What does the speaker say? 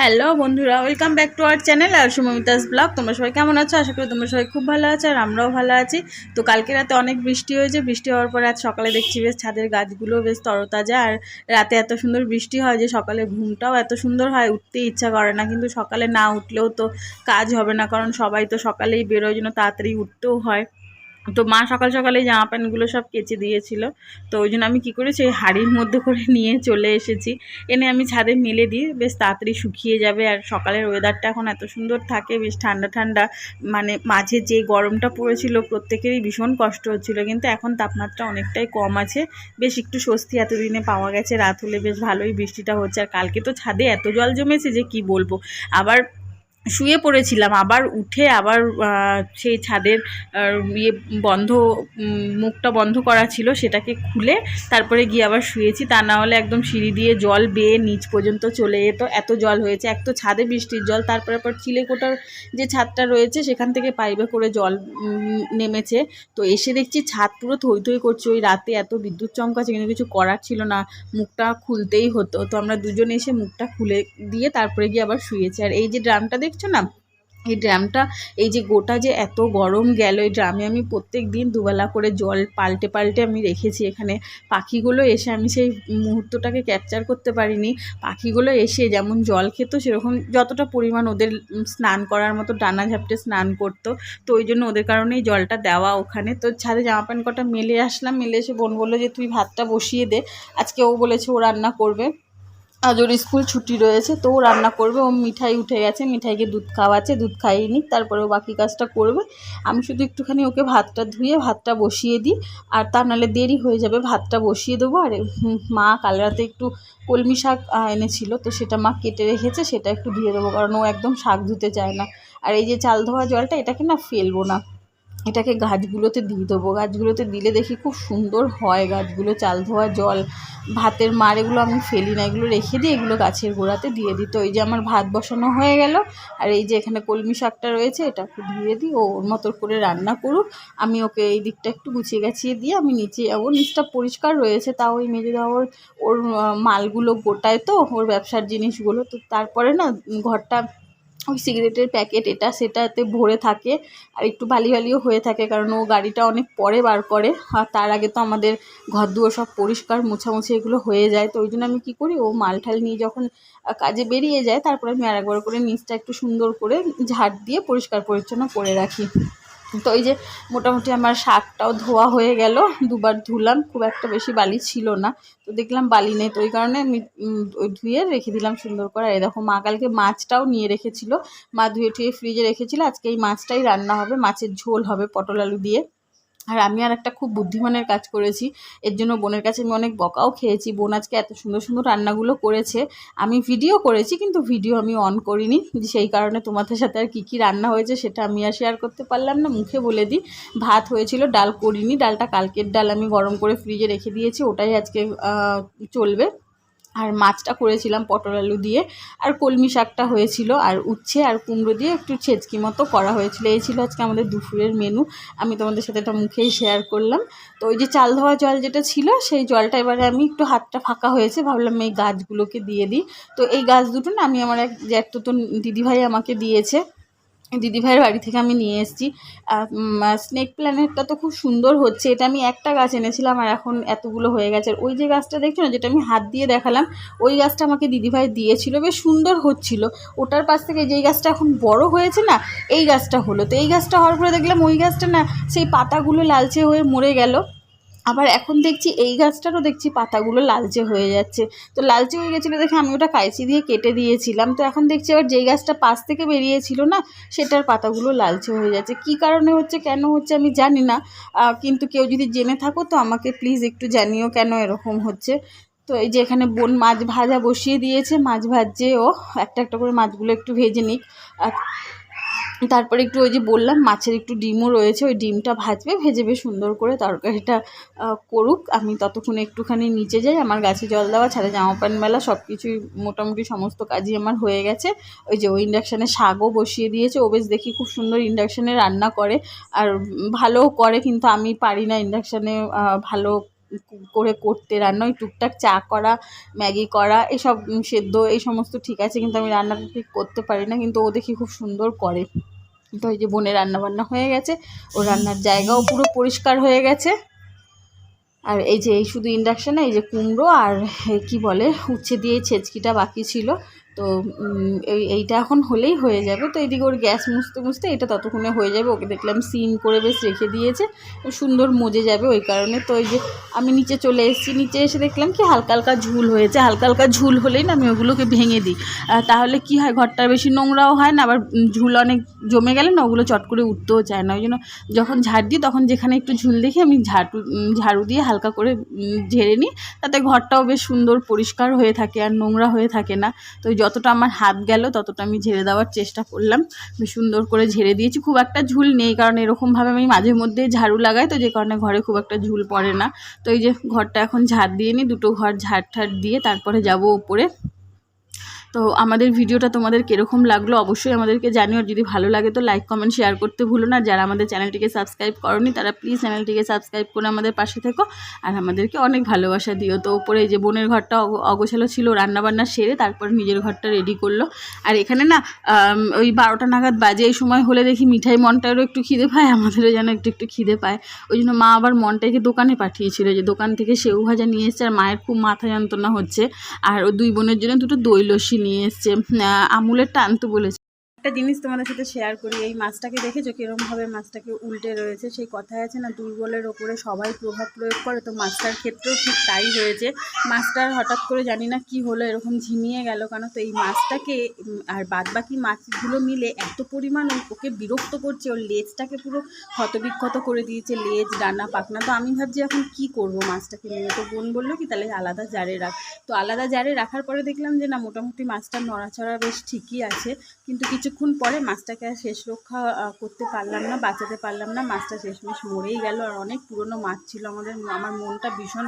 Hello বন্ধুরা, welcome back to our channel আর Sumita's vlog. তোমরা সবাই কেমন আছো? আশা করি তোমরা সবাই খুব ভালো আছো আর আমরাও ভালো আছি। তো কালকে রাতে অনেক বৃষ্টি হয়েছে। বৃষ্টি হওয়ার পরে আজ সকালে দেখছি বেশ ছাদের গাছগুলো বেশ তরতাজা। আর রাতে এত সুন্দর বৃষ্টি হয় যে সকালে ঘুমটাও এত সুন্দর হয়, উঠতেই ইচ্ছা করে না। কিন্তু সকালে না উঠলেও তো কাজ হবে না, কারণ সবাই তো সকালেই বেরোয়, জন্য তাড়াতাড়ি উঠতেও হয়। তো মা সকাল সকালে জামা প্যান্টগুলো সব কেচে দিয়েছিল। তো ওই জন্য আমি কী করেছি, এই হাঁড়ির মধ্যে করে নিয়ে চলে এসেছি। এনে আমি ছাদে মেলে দিই, বেশ তাড়াতাড়ি শুকিয়ে যাবে। আর সকালের ওয়েদারটা এখন এত সুন্দর থাকে, বেশ ঠান্ডা ঠান্ডা। মানে মাঝে যে গরমটা পড়েছিল প্রত্যেকেরই ভীষণ কষ্ট হচ্ছিল, কিন্তু এখন তাপমাত্রা অনেকটাই কম আছে। বেশ একটু স্বস্তি এতদিনে পাওয়া গেছে। রাত হলে বেশ ভালোই বৃষ্টিটা হচ্ছে। আর কালকে তো ছাদে এত জল জমেছে যে কি বলবো। আবার শুয়ে পড়েছিলাম, আবার উঠে আবার সেই ছাদের ইয়ে বন্ধ, মুখটা বন্ধ করা ছিল, সেটাকে খুলে তারপরে গিয়ে আবার শুয়েছি। তা না হলে একদম সিঁড়ি দিয়ে জল বেয়ে নিচ পর্যন্ত চলে যেত, এত জল হয়েছে। এক তো ছাদে বৃষ্টির জল, তারপরে আবার চিলেকোঠার যে ছাদটা রয়েছে সেখান থেকে পাইপে করে জল নেমেছে। তো এসে দেখছি ছাদ পুরো থই থই করছে। ওই রাতে এত বিদ্যুৎ চমকাচ্ছে, কিন্তু কিছু করার ছিল না, মুখটা খুলতেই হতো। তো আমরা দুজনে এসে মুখটা খুলে দিয়ে তারপরে গিয়ে আবার শুয়েছি। আর এই যে ড্রামটা দেখছো না, এই ড্রামটা, এই যে গোটা যে এত গরম গেল, এই ড্রামে আমি প্রত্যেক দিন দুবেলা করে জল পাল্টে পাল্টে আমি রেখেছি এখানে। পাখিগুলো এসে, আমি সেই মুহূর্তটাকে ক্যাপচার করতে পারিনি, পাখিগুলো এসে যেমন জল খেত, সেরকম যতটা পরিমাণ ওদের স্নান করার মতো ডানা ঝাপটে স্নান করতো। তো ওই জন্য ওদের কারণেই জলটা দেওয়া ওখানে। তো ছাদে জামা প্যান্ট কটা মেলে আসলাম, মেলে এসে বোন বললো যে তুই ভাতটা বসিয়ে দে। আজকে ও বলেছে ও রান্না করবে, আজ ওর স্কুল ছুটি রয়েছে, তো ও রান্না করবে। ও মিঠাই উঠে গেছে, মিঠাইকে দুধ খাওয়াচ্ছে, দুধ খাইয়ে নিক, তারপরে ও বাকি কাজটা করবে। আমি শুধু একটুখানি ওকে ভাতটা ধুয়ে ভাতটা বসিয়ে দিই, আর তা নাহলে দেরি হয়ে যাবে। ভাতটা বসিয়ে দেবো। আর মা কাল রাতে একটু কলমি শাক এনেছিল, তো সেটা মা কেটে রেখেছে, সেটা একটু দিয়ে দেবো, কারণ ও একদম শাক ধুতে চায় না। আর এই যে চাল ধোয়া জলটা, এটাকে না ফেলবো না, এটাকে গাছগুলোতে দিয়ে দেবো। গাছগুলোতে দিলে দেখি খুব সুন্দর হয় গাছগুলো। চাল ধোয়া জল, ভাতের মার, এগুলো আমি ফেলি না, এগুলো রেখে দিই, এগুলো গাছের গোড়াতে দিয়ে দিই। তো এই যে আমার ভাত বসানো হয়ে গেল, আর এই যে এখানে কলমি শাকটা রয়েছে, এটাকে দিয়ে দিই, ও ওর মতো করে রান্না করুক। আমি ওকে এই দিকটা একটু গুছিয়ে গাছিয়ে দিয়ে আমি নিচে যাবো। নিচটা পরিষ্কার রয়েছে, তাও ওই মেজে দেওয়া ওর মালগুলো গোটায়, তো ওর ব্যবসার জিনিসগুলো। তো তারপরে না ঘরটা ওই সিগারেটের প্যাকেট এটা সেটাতে ভরে থাকে, আর একটু বালি বালিও হয়ে থাকে, কারণ ও গাড়িটা অনেক পরে বার করে। আর তার আগে তো আমাদের ঘর দুয়ার সব পরিষ্কার মোছামুছি এগুলো হয়ে যায়। তো ওই জন্য আমি কী করি, ও মাল ঠাল নিয়ে যখন কাজে বেরিয়ে যায়, তারপরে আমি আরেকবার করে নিচটা একটু সুন্দর করে ঝাড় দিয়ে পরিষ্কার পরিচ্ছন্ন করে রাখি। তো এই যে মোটামুটি আমার শাকটাও ধোয়া হয়ে গেল, দুবার ধুলাম, খুব একটা বেশি বালি ছিল না। তো দেখলাম বালি নেই, তো ওই কারণে আমি ওই ধুয়ে রেখে দিলাম সুন্দর করে। আর এই দেখো মা কালকে মাছটাও নিয়ে রেখেছিল, মা ধুয়ে টুয়ে ফ্রিজে রেখেছিল। আজকে এই মাছটাই রান্না হবে, মাছের ঝোল হবে পটল আলু দিয়ে। আর আমি আর একটা খুব বুদ্ধিমানের কাজ করেছি, এর জন্য বোনের কাছে আমি অনেক বকাও খেয়েছি। বোন আজকে এত সুন্দর সুন্দর রান্নাগুলো করেছে, আমি ভিডিও করেছি কিন্তু ভিডিও আমি অন করিনি, সেই কারণে তোমাদের সাথে আর কী কী রান্না হয়েছে সেটা আমি আর শেয়ার করতে পারলাম না। মুখে বলে দিই, ভাত হয়েছিল, ডাল করিনি, ডালটা কালকের ডাল আমি গরম করে ফ্রিজে রেখে দিয়েছি, ওটাই আজকে চলবে। আর মাছটা করেছিলাম পটল আলু দিয়ে, আর কলমি শাকটা হয়েছিল, আর উচ্ছে আর কুমড়ো দিয়ে একটু ছেচকি মতো করা হয়েছিল। এই ছিল আজকে আমাদের দুপুরের মেনু। আমি তোমাদের সাথে এটা মুখেই শেয়ার করলাম। তো ওই যে চাল ধোয়া জল যেটা ছিল, সেই জলটা এবারে আমি একটু হাতটা ফাঁকা হয়েছে, ভাবলাম এই গাছগুলোকে দিয়ে দিই। তো এই গাছ দুটো না আমি আমার এক জ্যাঠতুতো দিদিভাই আমাকে দিয়েছে, দিদিভাইয়ের বাড়ি থেকে আমি নিয়ে এসেছি। স্নেক প্ল্যানেটটা তো খুব সুন্দর হচ্ছে, এটা আমি একটা গাছ এনেছিলাম আর এখন এতগুলো হয়ে গেছে। আর ওই যে গাছটা দেখছো না, যেটা আমি হাত দিয়ে দেখালাম, ওই গাছটা আমাকে দিদিভাই দিয়েছিল, বেশ সুন্দর হচ্ছিল। ওটার পাশ থেকে যেই গাছটা এখন বড় হয়েছে না, এই গাছটা হলো। তো এই গাছটা হওয়ার পরে দেখলাম ওই গাছটা না, সেই পাতাগুলো লালচে হয়ে মরে গেল। আবার এখন দেখছি এই গাছটারও দেখছি পাতাগুলো লালচে হয়ে যাচ্ছে। তো লালচে হয়ে গেছিলো দেখে আমি ওটা কাঁচি দিয়ে কেটে দিয়েছিলাম। তো এখন দেখছি আবার যেই গাছটা পাশ থেকে বেরিয়েছিল না, সেটার পাতাগুলো লালচে হয়ে যাচ্ছে। কী কারণে হচ্ছে, কেন হচ্ছে আমি জানি না, কিন্তু কেউ যদি জেনে থাকো তো আমাকে প্লিজ একটু জানিও কেন এরকম হচ্ছে। তো এই যে এখানে বোন মাছ ভাজা বসিয়ে দিয়েছে, মাছ ভাজছে ও, একটা একটা করে মাছগুলো একটু ভেজে নিক। তারপরে একটু ওই যে বললাম মাছের একটু ডিমও রয়েছে, ওই ডিমটা ভাজবে, ভেজে বেশ সুন্দর করে তরকারিটা করুক। আমি ততক্ষণে একটুখানি নিচে যাই, আমার গাছে জল দেওয়া, ছাদে জামা প্যান্ট মেলা, সব কিছুই মোটামুটি সমস্ত কাজই আমার হয়ে গেছে। ওই যে ওই ইন্ডাকশানে শাকও বসিয়ে দিয়েছে, ও বেশ দেখি খুব সুন্দর ইন্ডাকশানে রান্না করে, আর ভালোও করে, কিন্তু আমি পারি না ইন্ডাকশানে ভালো করে করতে, রান্না ওই টুকটাক চা করা, ম্যাগি করা, এসব সেদ্ধ এই সমস্ত ঠিক আছে, কিন্তু আমি রান্নাটা ঠিক করতে পারি না, কিন্তু ও দেখি খুব সুন্দর করে। তো এই যে বোনের রান্নাবান্না হয়ে গেছে, ও রান্নার জায়গাও পুরো পরিষ্কার হয়ে গেছে। আর এই যে এই শুধু ইন্ডাকশানে এই যে কুমড়ো আর কি বলে উচ্ছে দিয়ে ছেচকিটা বাকি ছিল, তো এইটা এখন হলেই হয়ে যাবে। তো এইদিকে ওর গ্যাস মুছতে মুছতে এটা ততক্ষণে হয়ে যাবে। ওকে দেখলাম সিম করে বেশ রেখে দিয়েছে, সুন্দর মজে যাবে ওই কারণে। তো এই যে আমি নিচে চলে এসেছি, নিচে এসে দেখলাম কি হালকা হালকা ঝুল হয়েছে, হালকা হালকা ঝুল হলেই না আমি ওগুলোকে ভেঙে দিই, তাহলে কি হয় ঘরটা বেশি নোংরাও হয় না, আবার ঝুল অনেক জমে গেলে না ওগুলো চট করে উঠতেও চায় না। ওই জন্য যখন ঝাড় দিই তখন যেখানে একটু ঝুল দেখি আমি ঝাড়ু দিয়ে হালকা করে ঝেড়ে নিই, তাতে ঘরটাও বেশ সুন্দর পরিষ্কার হয়ে থাকে আর নোংরা হয়ে থাকে না। তো যতটা আমার হাত গেল ততটা আমি ঝেড়ে দেওয়ার চেষ্টা করলাম, বেশ সুন্দর করে ঝেড়ে দিয়েছি। খুব একটা ঝুল নেই, কারণ এরকমভাবে আমি মাঝে মধ্যে ঝাড়ু লাগাই, তো যে কারণে ঘরে খুব একটা ঝুল পড়ে না। তো এই যে ঘরটা এখন ঝাড় দিয়ে নিই, দুটো ঘর ঝাড় দিয়ে তারপরে যাব ওপরে। তো আমাদের ভিডিওটা তোমাদের কীরকম লাগলো অবশ্যই আমাদেরকে জানিও, যদি ভালো লাগে তো লাইক কমেন্ট শেয়ার করতে ভুলো না। যারা আমাদের চ্যানেলটিকে সাবস্ক্রাইব করোনি তারা প্লিজ চ্যানেলটিকে সাবস্ক্রাইব করে আমাদের পাশে থেকো আর আমাদেরকে অনেক ভালোবাসা দিও। তো ওপরে এই যে বোনের ঘরটা অগোছালো ছিল, রান্নাবান্না সেরে তারপরে নিজের ঘরটা রেডি করলো। আর এখানে না ওই 12টা নাগাদ বাজে, এই সময় হলে দেখি মিঠাই মনটারও একটু খিদে পায়, আমাদেরও যেন একটু একটু খিদে পায়। ওই জন্য মা আবার মনটাকে দোকানে পাঠিয়েছিল, যে দোকান থেকে সেউ ভাজা নিয়ে এসছে, আর মায়ের খুব মাথা যন্ত্রণা হচ্ছে, আর ও দুই বোনের জন্য দুটো দই লস্যি নিয়ে এসছে, আমুলেরটা আনতে বলেছে। একটা জিনিস তোমাদের সাথে শেয়ার করি, এই মাছটাকে দেখেছো কীরকমভাবে মাছটাকে উল্টে রয়েছে। সেই কথায় আছে না, দুর্বলের ওপরে সবাই প্রভাব প্রয়োগ করে, তো মাছটার ক্ষেত্রেও ঠিক তাই হয়েছে। মাছটার হঠাৎ করে জানি না কি হলো, এরকম ঝিমিয়ে গেল কেন। তো এই মাছটাকে আর বাদবাকি মাছগুলো মিলে এত পরিমাণ ওকে বিরক্ত করছে, ওর লেজটাকে পুরো ক্ষতবিক্ষত করে দিয়েছে, লেজ ডানা পাখনা। তো আমি ভাবছি এখন কি করব মাছটাকে নিয়ে। তো বোন বললো কি তাহলে আলাদা জারে রাখ। তো আলাদা জারে রাখার পরে দেখলাম যে না, মোটামুটি মাছটার নড়াচড়া বেশ ঠিকই আছে, কিন্তু কিছুক্ষণ পরে মাছটাকে আর শেষ রক্ষা করতে পারলাম না, বাঁচাতে পারলাম না, মাছটা শেষমেশ মরেই গেল। আর অনেক পুরনো মাছ ছিল, আমার মনটা ভীষণ